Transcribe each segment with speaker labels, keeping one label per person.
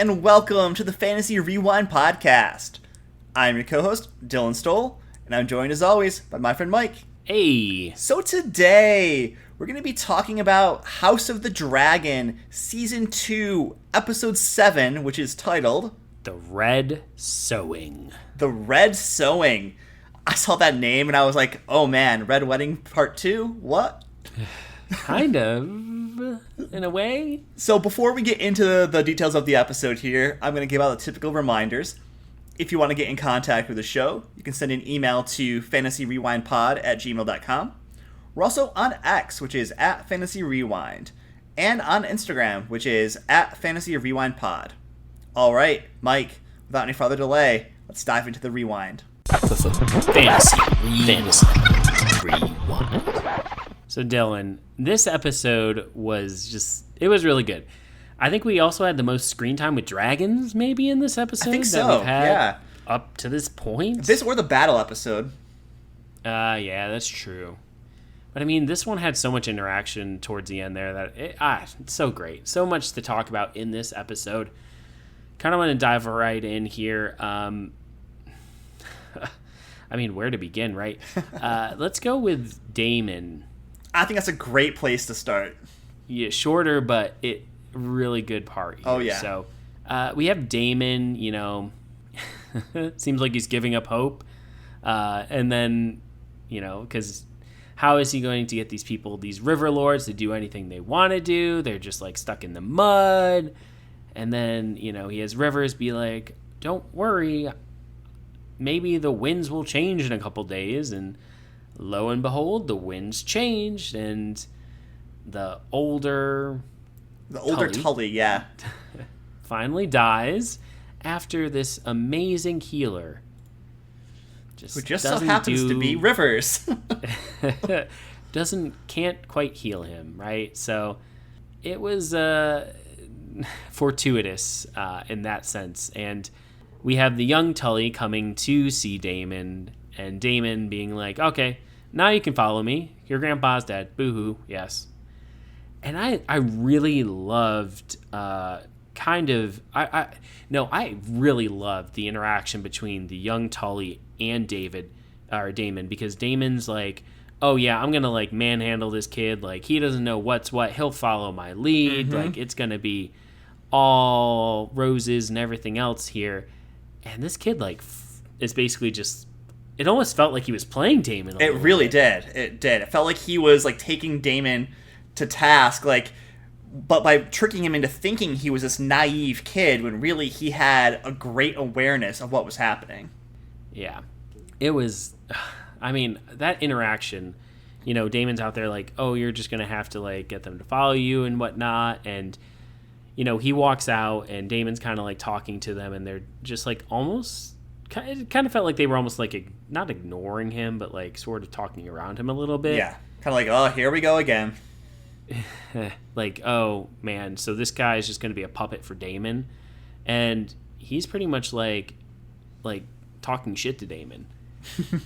Speaker 1: and welcome to the Fantasy Rewind podcast. I'm your co-host, Dylan Stoll, and I'm joined as always by my friend Mike.
Speaker 2: Hey!
Speaker 1: So today, we're going to be talking about House of the Dragon, Season 2, Episode 7, which is titled...
Speaker 2: The Red Sowing.
Speaker 1: The Red Sowing. I saw that name and I was like, oh man, Red Wedding Part 2? What?
Speaker 2: Kind of, in a way.
Speaker 1: So before we get into the details of the episode here, I'm going to give out the typical reminders. If you want to get in contact with the show, you can send an email to fantasyrewindpod@gmail.com. We're also on X, which is @fantasyrewind, and on Instagram, which is @fantasyrewindpod. All right, Mike, without any further delay, let's dive into the rewind.
Speaker 2: Fantasy Rewind. So Dylan, this episode was really good. I think we also had the most screen time with dragons, maybe, in this episode.
Speaker 1: I think so,
Speaker 2: that we've had
Speaker 1: yeah.
Speaker 2: Up to this point.
Speaker 1: This or the battle episode.
Speaker 2: Yeah, that's true. But I mean, this one had so much interaction towards the end there that it's so great. So much to talk about in this episode. Kind of want to dive right in here. I mean, where to begin, right? Let's go with Damon.
Speaker 1: I think that's a great place to start.
Speaker 2: Yeah, shorter, but really good part here.
Speaker 1: Oh, yeah.
Speaker 2: So we have Damon, seems like he's giving up hope. And then, because how is he going to get these people, these river lords, to do anything they want to do? They're just like stuck in the mud. And then, he has Rivers be like, don't worry, maybe the winds will change in a couple days. And lo and behold, the winds changed, and the older
Speaker 1: Tully, yeah,
Speaker 2: finally dies after this amazing healer.
Speaker 1: Who just so happens to be Rivers.
Speaker 2: Can't quite heal him, right? So it was fortuitous in that sense. And we have the young Tully coming to see Damon, and Damon being like, okay, now you can follow me. Your grandpa's dead. Boo-hoo. Yes. And I really loved I really loved the interaction between the young Tully and Damon, because Damon's like, oh yeah, I'm gonna like manhandle this kid, like he doesn't know what's what, he'll follow my lead, like it's gonna be all roses and everything else here. And this kid like is basically just, it almost felt like he was playing Damon a little
Speaker 1: really
Speaker 2: bit.
Speaker 1: It did. It felt like he was like taking Damon to task, like, but by tricking him into thinking he was this naive kid when really he had a great awareness of what was happening.
Speaker 2: Yeah. It was, I mean, that interaction, Damon's out there like, oh, you're just going to have to like get them to follow you and whatnot. And, he walks out and Damon's kind of like talking to them, and they're just like almost, it kind of felt like they were almost like not ignoring him, but like sort of talking around him a little bit.
Speaker 1: Yeah. Kind of like, oh, here we go again.
Speaker 2: Like, oh man, so this guy is just going to be a puppet for Damon, and he's pretty much like talking shit to Damon.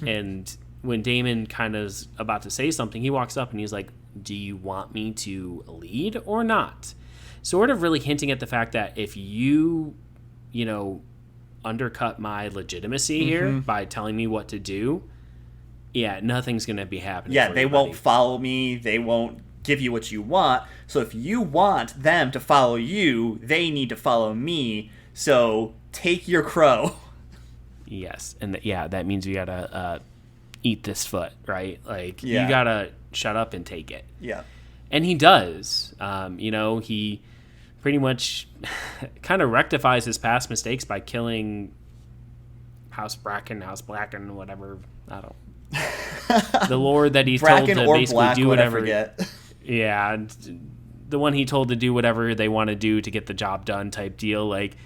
Speaker 2: And when Damon kind of is about to say something, he walks up and he's like, do you want me to lead or not? Sort of really hinting at the fact that if you undercut my legitimacy here by telling me what to do, yeah, nothing's going to be happening.
Speaker 1: Yeah, they won't follow me. They won't give you what you want. So if you want them to follow you, they need to follow me. So take your crow.
Speaker 2: Yes, and that means we gotta eat this foot, right? Like,
Speaker 1: yeah.
Speaker 2: You gotta shut up and take it.
Speaker 1: Yeah.
Speaker 2: And he does. He pretty much kind of rectifies his past mistakes by killing House Blacken, whatever. I don't. The Lord that he's told to basically Black, do whatever. Yeah, the one he told to do whatever they want to do to get the job done type deal. Like,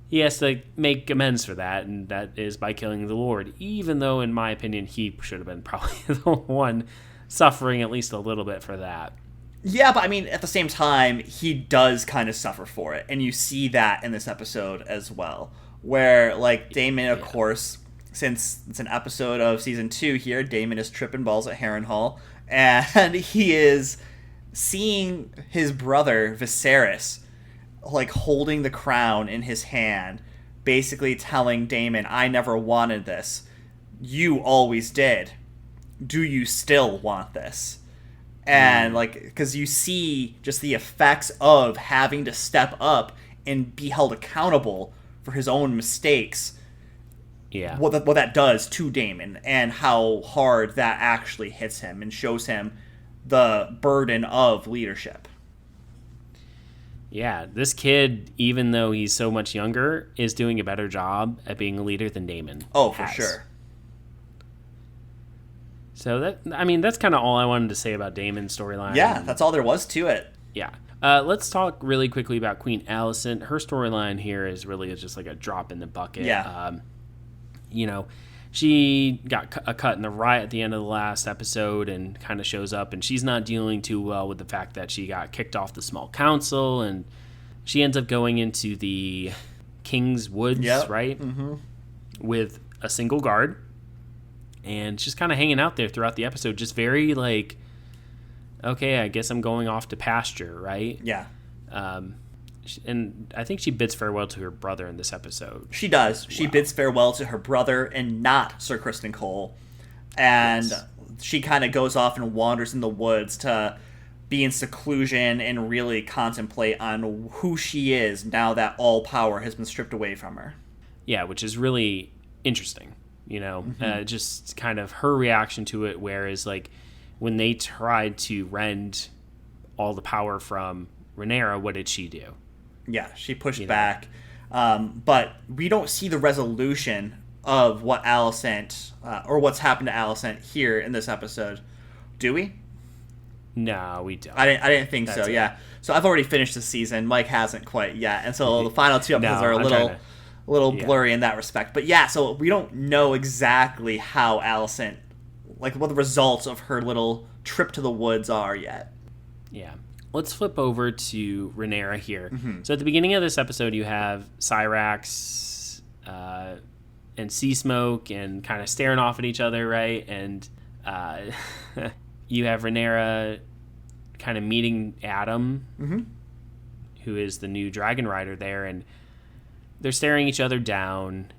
Speaker 2: he has to make amends for that, and that is by killing the Lord. Even though, in my opinion, he should have been probably the one suffering at least a little bit for that.
Speaker 1: Yeah, but I mean, at the same time, he does kind of suffer for it, and you see that in this episode as well, where, like, Damon, of course, since it's an episode of Season 2 here, Damon is tripping balls at Harrenhal, and he is seeing his brother, Viserys, like holding the crown in his hand, basically telling Daemon, I never wanted this. You always did. Do you still want this? And like, because you see just the effects of having to step up and be held accountable for his own mistakes.
Speaker 2: Yeah.
Speaker 1: What that does to Daemon, and how hard that actually hits him and shows him the burden of leadership.
Speaker 2: Yeah, this kid, even though he's so much younger, is doing a better job at being a leader than Daemon.
Speaker 1: Oh, for sure.
Speaker 2: So that's kind of all I wanted to say about Daemon's storyline.
Speaker 1: Yeah, that's all there was to it.
Speaker 2: Yeah. Let's talk really quickly about Queen Alicent. Her storyline here is really just like a drop in the bucket.
Speaker 1: Yeah.
Speaker 2: She got a cut in the riot at the end of the last episode and kind of shows up, and she's not dealing too well with the fact that she got kicked off the small council, and she ends up going into the King's Woods, right? Mm-hmm. With a single guard, and just kind of hanging out there throughout the episode, just very like, okay, I guess I'm going off to pasture, right?
Speaker 1: Yeah.
Speaker 2: And I think she bids farewell to her brother in this episode.
Speaker 1: She does. She bids farewell to her brother and not Sir Criston Cole. And she kind of goes off and wanders in the woods to be in seclusion and really contemplate on who she is now that all power has been stripped away from her.
Speaker 2: Yeah, which is really interesting, just kind of her reaction to it, whereas like when they tried to rend all the power from Rhaenyra, what did she do?
Speaker 1: Yeah, she pushed back. But we don't see the resolution of what Alicent, or what's happened to Alicent here in this episode. Do we?
Speaker 2: No, we don't.
Speaker 1: I didn't think so, yeah. So I've already finished the season. Mike hasn't quite yet. And so the final two episodes are a little blurry in that respect. But yeah, so we don't know exactly how Alicent, like what the results of her little trip to the woods are yet.
Speaker 2: Yeah. Let's flip over to Rhaenyra here.
Speaker 1: Mm-hmm.
Speaker 2: So at the beginning of this episode, you have Syrax and Seasmoke and kind of staring off at each other, right? And you have Rhaenyra kind of meeting Adam, who is the new dragon rider there, and they're staring each other down.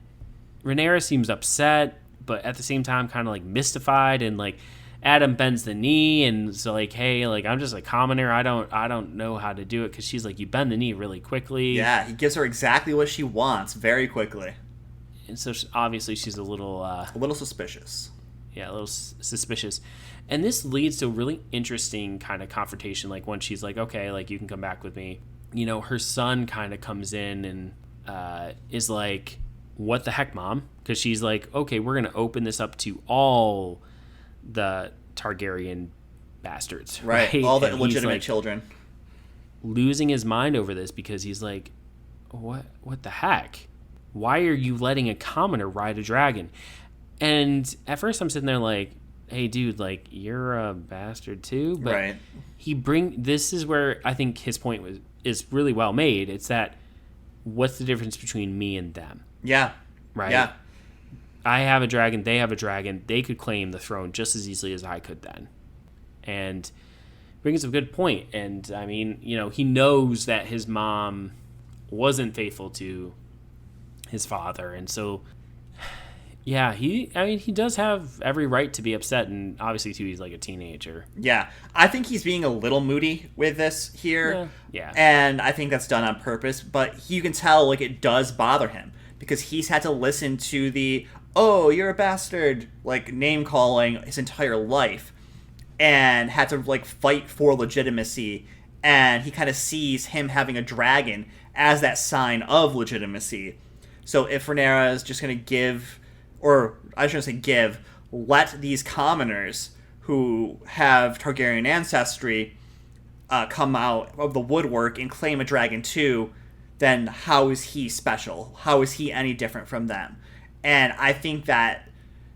Speaker 2: Rhaenyra seems upset, but at the same time kind of like mystified, and like Adam bends the knee and is like, hey, like I'm just a commoner. I don't know how to do it, because she's like, you bend the knee really quickly.
Speaker 1: Yeah, he gives her exactly what she wants very quickly.
Speaker 2: And so obviously she's a little
Speaker 1: suspicious.
Speaker 2: Yeah, a little suspicious. And this leads to a really interesting kind of confrontation. Like when she's like, okay, like you can come back with me. Her son kind of comes in and is like, what the heck, Mom? Because she's like, okay, we're going to open this up to all the Targaryen bastards, right?
Speaker 1: All the illegitimate children.
Speaker 2: Losing his mind over this, because he's like, what the heck? Why are you letting a commoner ride a dragon? And at first I'm sitting there like, hey dude, like you're a bastard too. But this is where I think his point is really well made. It's that, what's the difference between me and them?
Speaker 1: Yeah.
Speaker 2: Right?
Speaker 1: Yeah.
Speaker 2: I have a dragon, they have a dragon. They could claim the throne just as easily as I could then. And brings up a good point. And, I mean, he knows that his mom wasn't faithful to his father. And so, yeah, he does have every right to be upset. And obviously, too, he's like a teenager.
Speaker 1: Yeah. I think he's being a little moody with this here.
Speaker 2: Yeah.
Speaker 1: And I think that's done on purpose. But you can tell, like, it does bother him, because he's had to listen to the, oh, you're a bastard, like, name-calling his entire life, and had to, like, fight for legitimacy, and he kind of sees him having a dragon as that sign of legitimacy. So if Rhaenyra is just going to give, or I shouldn't say give, let these commoners who have Targaryen ancestry come out of the woodwork and claim a dragon too, then how is he special? How is he any different from them? And I think that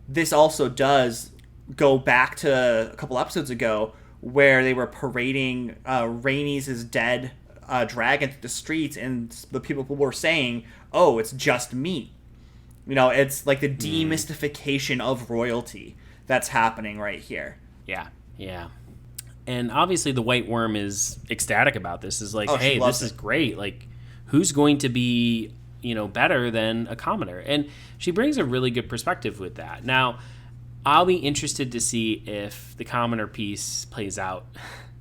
Speaker 1: this also does go back to a couple episodes ago, where they were parading Rhaenys' dead dragon through the streets, and the people were saying, oh, it's just meat. It's like the demystification of royalty that's happening right here.
Speaker 2: Yeah, yeah. And obviously the White Worm is ecstatic about this. Is like, hey, this is great. Like, who's going to be, better than a commoner? And she brings a really good perspective with that. Now, I'll be interested to see if the commoner piece plays out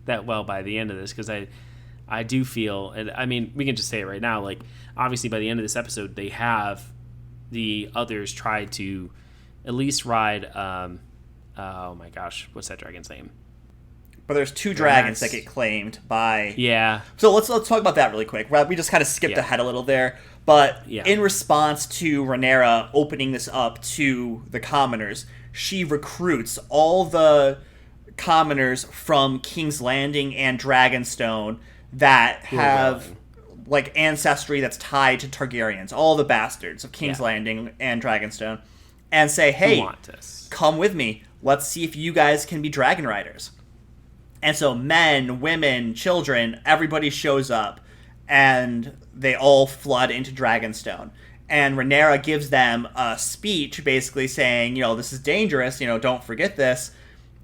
Speaker 2: that well by the end of this, because I do feel, and I mean, we can just say it right now, like, obviously by the end of this episode, they have the others try to at least ride, oh my gosh, what's that dragon's name?
Speaker 1: But there's 2 dragons that get claimed by...
Speaker 2: Yeah.
Speaker 1: So let's talk about that really quick. We just kind of skipped ahead a little there. But in response to Rhaenyra opening this up to the commoners, she recruits all the commoners from King's Landing and Dragonstone that have like ancestry that's tied to Targaryens, all the bastards of King's Landing and Dragonstone, and say, hey, come with me. Let's see if you guys can be dragon riders. And so men, women, children, everybody shows up, and they all flood into Dragonstone. And Rhaenyra gives them a speech basically saying, this is dangerous, don't forget this.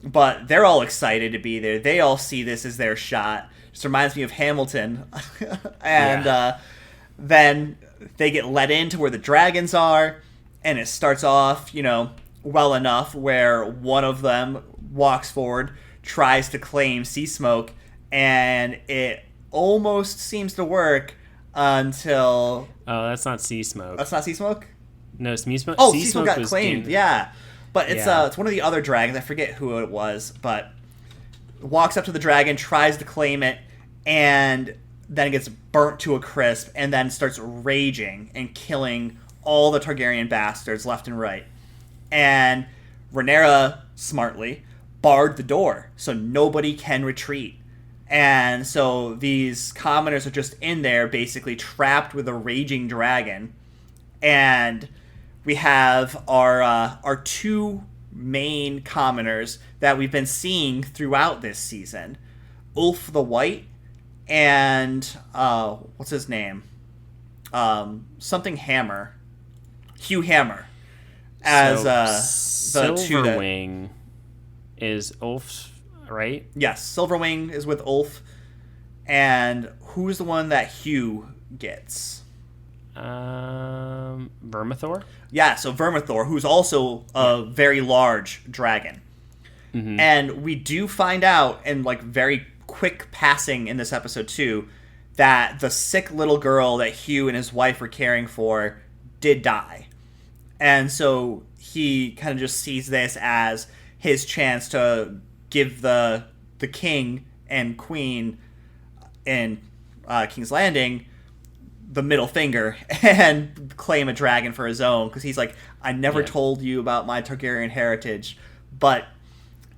Speaker 1: But they're all excited to be there. They all see this as their shot. Just reminds me of Hamilton. And then they get let into where the dragons are, and it starts off, well enough where one of them walks forward, tries to claim Sea Smoke, and it almost seems to work until...
Speaker 2: Oh, that's not Sea Smoke.
Speaker 1: That's not Sea Smoke?
Speaker 2: No, Sea Smoke.
Speaker 1: Oh, Sea Smoke got claimed, yeah. But it's one of the other dragons. I forget who it was, but walks up to the dragon, tries to claim it, and then it gets burnt to a crisp, and then starts raging and killing all the Targaryen bastards left and right. And Rhaenyra, smartly, barred the door, so nobody can retreat. And so these commoners are just in there, basically trapped with a raging dragon. And we have our 2 main commoners that we've been seeing throughout this season. Ulf the White and, what's his name? Something Hammer. Hugh Hammer. As the 2
Speaker 2: Silverwing is Ulf's, right?
Speaker 1: Yes, Silverwing is with Ulf. And who's the one that Hugh gets?
Speaker 2: Vermithor?
Speaker 1: Yeah, so Vermithor, who's also a very large dragon. Mm-hmm. And we do find out, in like very quick passing in this episode too, that the sick little girl that Hugh and his wife were caring for did die. And so he kind of just sees this as his chance to give the king and queen in King's Landing the middle finger and claim a dragon for his own, because he's like, I never told you about my Targaryen heritage. But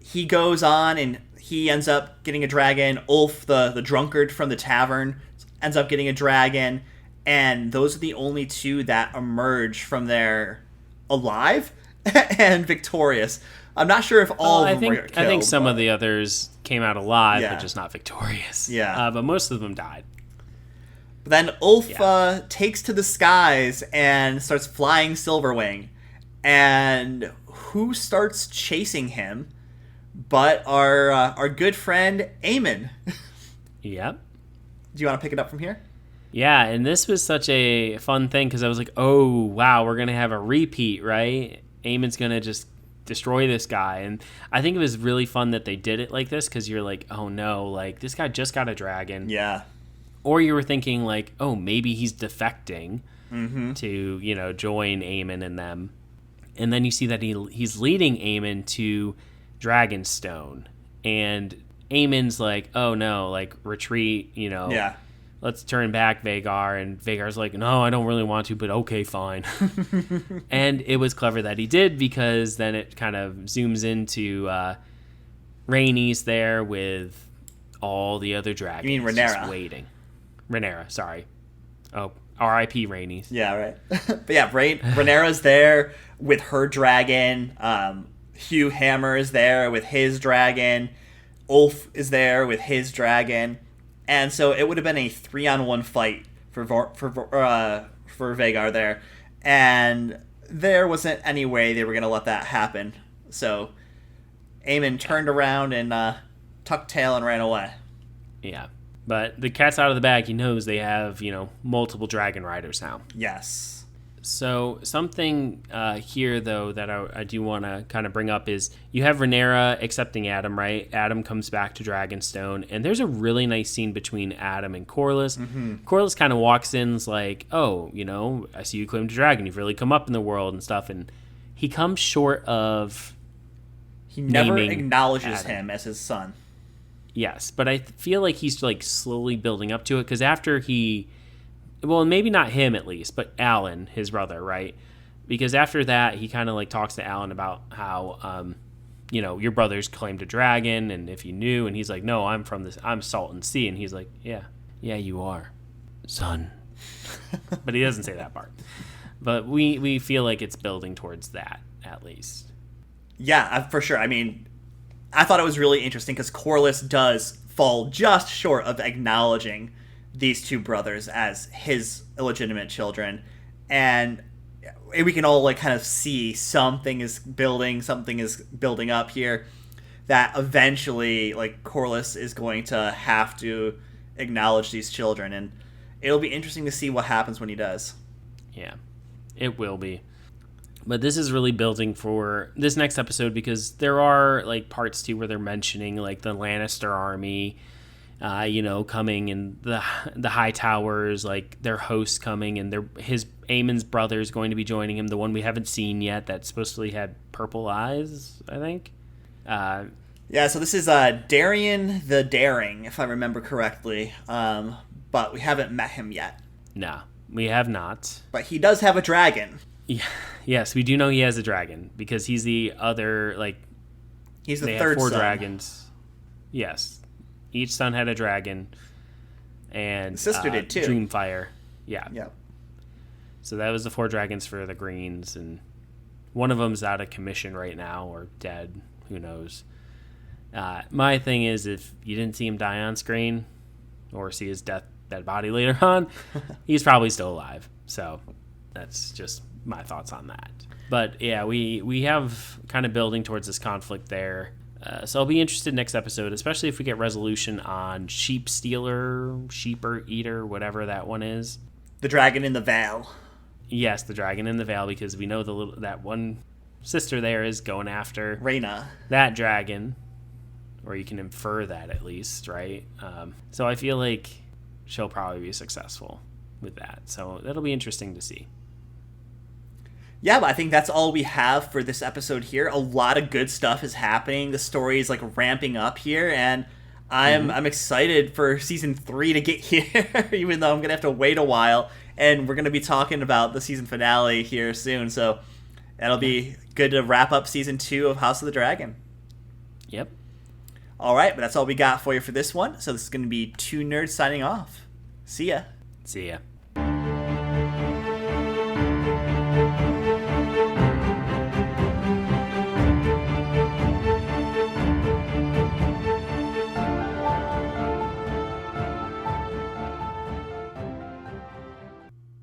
Speaker 1: he goes on and he ends up getting a dragon. Ulf, the drunkard from the tavern, ends up getting a dragon. And those are the only 2 that emerge from there alive and victorious. I'm not sure if all of them were killed.
Speaker 2: I think some of the others came out alive, but just not victorious.
Speaker 1: Yeah.
Speaker 2: But most of them died.
Speaker 1: But then Ulf takes to the skies and starts flying Silverwing. And who starts chasing him but our good friend Aemon?
Speaker 2: Yep.
Speaker 1: Do you want to pick it up from here?
Speaker 2: Yeah, and this was such a fun thing because I was like, oh, wow, we're going to have a repeat, right? Aemon's going to just destroy this guy. And I think it was really fun that they did it like this, because you're like, oh no, like this guy just got a dragon.
Speaker 1: Yeah.
Speaker 2: Or you were thinking like, oh, maybe he's defecting to, join Aemon and them. And then you see that he's leading Aemon to Dragonstone. And Aemon's like, oh no, like retreat,
Speaker 1: Yeah.
Speaker 2: Let's turn back, Vhagar. And Vagar's like, no, I don't really want to, but okay, fine. And it was clever that he did, because then it kind of zooms into Rhaenys there with all the other dragons.
Speaker 1: You mean Rhaenyra?
Speaker 2: Just waiting. Rhaenyra, sorry. Oh, R.I.P. Rhaenys.
Speaker 1: Yeah, right. But yeah, Rhaenyra's there with her dragon. Hugh Hammer is there with his dragon. Ulf is there with his dragon. And so it would have been a 3-on-1 fight for Vhagar there. And there wasn't any way they were going to let that happen. So Aemon turned around and tucked tail and ran away.
Speaker 2: Yeah. But the cat's out of the bag. He knows they have, multiple dragon riders now.
Speaker 1: Yes.
Speaker 2: So something here, though, that I do want to kind of bring up is you have Rhaenyra accepting Adam, right? Adam comes back to Dragonstone, and there's a really nice scene between Adam and Corlys.
Speaker 1: Mm-hmm.
Speaker 2: Corlys kind of walks in, is like, oh, I see you claim to dragon. You've really come up in the world and stuff. And he comes short of
Speaker 1: He never
Speaker 2: naming
Speaker 1: acknowledges
Speaker 2: Adam.
Speaker 1: him as his son.
Speaker 2: Yes, but I feel like he's like slowly building up to it because after well, maybe not him at least, but Alan, his brother, right? Because after that, he kind of like talks to Alan about how, your brother's claimed a dragon, and if you knew, and he's like, no, I'm Salton Sea, and he's like, yeah, you are, son. But he doesn't say that part. But we feel like it's building towards that at least.
Speaker 1: Yeah, for sure. I mean, I thought it was really interesting because Corlys does fall just short of acknowledging these two brothers as his illegitimate children, and we can all like kind of see something is building up here, that eventually like Corlys is going to have to acknowledge these children, and it'll be interesting to see what happens when he does.
Speaker 2: Yeah, it will be. But this is really building for this next episode because there are like parts too where they're mentioning like the Lannister army, coming, and the High Towers, like their hosts coming, and his Aemon's brother is going to be joining him, the one we haven't seen yet that supposedly had purple eyes, I think.
Speaker 1: Yeah, so this is Darian the Daring, if I remember correctly, but we haven't met him yet.
Speaker 2: No, we have not.
Speaker 1: But he does have a dragon.
Speaker 2: Yeah, yes, we do know he has a dragon because he's the other, like,
Speaker 1: he's the
Speaker 2: they
Speaker 1: third
Speaker 2: have 4
Speaker 1: son.
Speaker 2: Dragons. Yes. Each son had a dragon, and
Speaker 1: The sister did too.
Speaker 2: Dreamfire. Yeah.
Speaker 1: Yep.
Speaker 2: So that was the 4 dragons for the Greens, and one of them's out of commission right now or dead. Who knows? My thing is, if you didn't see him die on screen or see his dead body later on, he's probably still alive. So that's just my thoughts on that. But yeah, we have kind of building towards this conflict there. So I'll be interested next episode, especially if we get resolution on Sheep Eater, whatever that one is.
Speaker 1: The dragon in the Vale.
Speaker 2: Yes, the dragon in the Vale, because we know that one sister there is going after
Speaker 1: Rhaena.
Speaker 2: That dragon, or you can infer that at least, right? So I feel like she'll probably be successful with that. So that'll be interesting to see.
Speaker 1: Yeah, but I think that's all we have for this episode here. A lot of good stuff is happening. The story is like ramping up here, and I'm excited for season 3 to get here, even though I'm gonna have to wait a while. And we're gonna be talking about the season finale here soon, so that'll be good to wrap up season 2 of House of the Dragon.
Speaker 2: Yep.
Speaker 1: All right, but that's all we got for you for this one. So this is gonna be 2 nerds signing off. See ya.
Speaker 2: See ya.